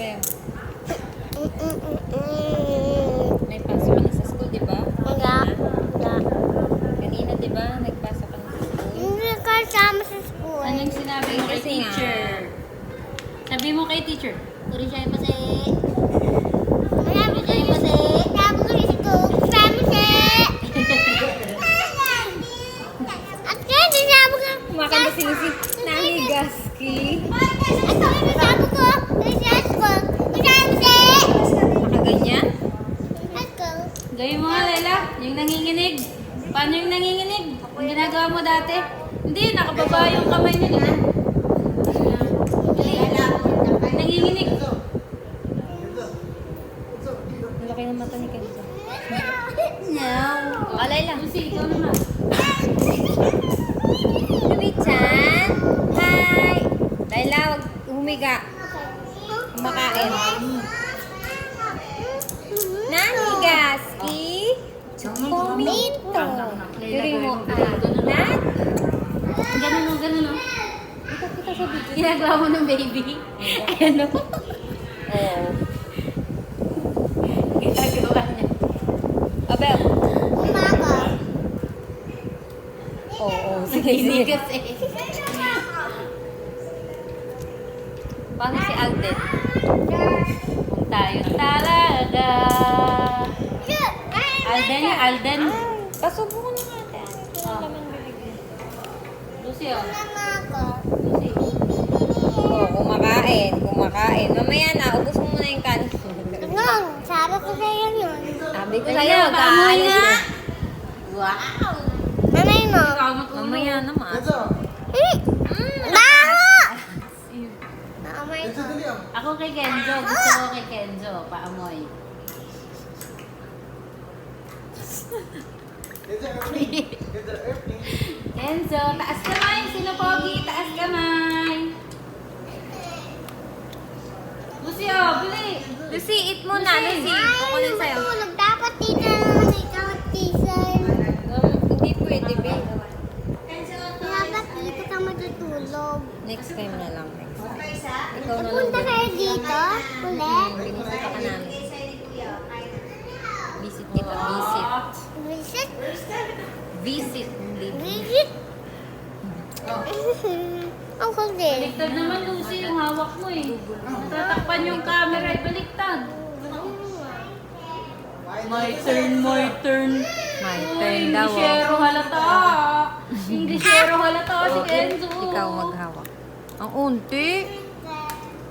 Bem? May pasok ka na sa school, di ba? Wala. Kanina, di ba? Nagpasok ka na sa school. Hindi ka sama sa school. Anong sinabi mo kay Kasi teacher? Sabi mo kay teacher, turi siya yung pasi. Sabi ko yung masi. Sabi ko yung school. Sabi ko. At kaya sinabi ko. Kumakanta si Lucy. Nanigaski. Sabi ko. Sa school. Sabi ko. Nakaganyan? Sa school. Gawin mo nga, Layla. Yung nanginginig. Paano yung nanginginig? Ang ginagawa mo dati? Hindi, nakababa yung kamay niya nila. Nanginginig. Malaki ng mata ni Kenzo. No. Alay lang. Lucy, ikaw naman. Lucy-chan. Hi. Layla, huwag humiga. Kumakain. Nanigaski. Chupomito. Yuri mo. Na? Ganun o, ganun o. Kita sa video. Ginagawa mo ng baby. Ayan o. Oo. Ginagawa niya. Abel. Umaga. Oo. Sige, Hindi sige. kasi. Paano si Alden? Kung tayo talaga. Alden, Alden. Pasubo ko na natin. Oh. Lucy o. Umaga. Lucy. Oo, kumakain. Kumakain. Mamaya na, ubos mo muna yung kanin. Nung, sabi ko sa'yo yun. Sabi ko Layla, sa'yo, paamoy kaalis nga. na. Wow. Nanay mo. Ikaw matulog. Mamaya naman. Baho! Naamay ko. Ako kay Kenzo. Gusto ko kay Kenzo. Paamoy. Kenzo, taas kamay. Sino pogi? Taas kamay. Lucy, oh, bili. Lucy, eat mo na. Lucy, kukunin sa'yo. Matulog. Dapat dito naman ikaw at teacher. Hindi pwede, babe. Dapat dito ka matutulog. Next time na lang. Ikaw na lang. Punta kayo dito. Ulit. Binisita ka namin. Visit kita. Visit. Visit. Visit. Hindi. Visit. Ang kundi. Baliktad naman, Lucy, yung hawak mo eh. Tatakpan yung camera, baliktad. My turn, my turn. My Uy, turn daw. Inglesero halata. Inglesero halata si Kenzo. Ikaw maghawak. Ang unti.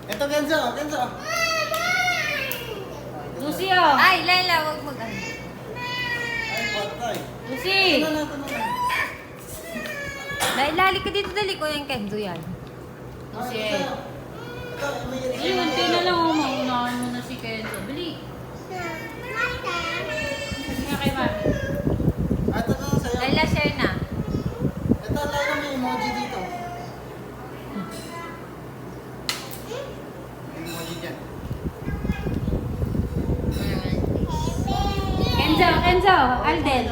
Ito, Kenzo, Kenzo. Lucy, oh. Ay, Layla, wag mag-ano. Ay, patay. Lucy. Ito na. Layla, halika dito. Dali ko yung Kenzo yan. Lucy. Ito, may Ay, unti na lang, oh. Maunahan mo na si Kenzo. Bili. Sige nga kay Mami. Ito na sa'yo. Layla, share na. Ito, Layla, may emoji dito. May emoji dyan. Kenzo, Kenzo. Alden.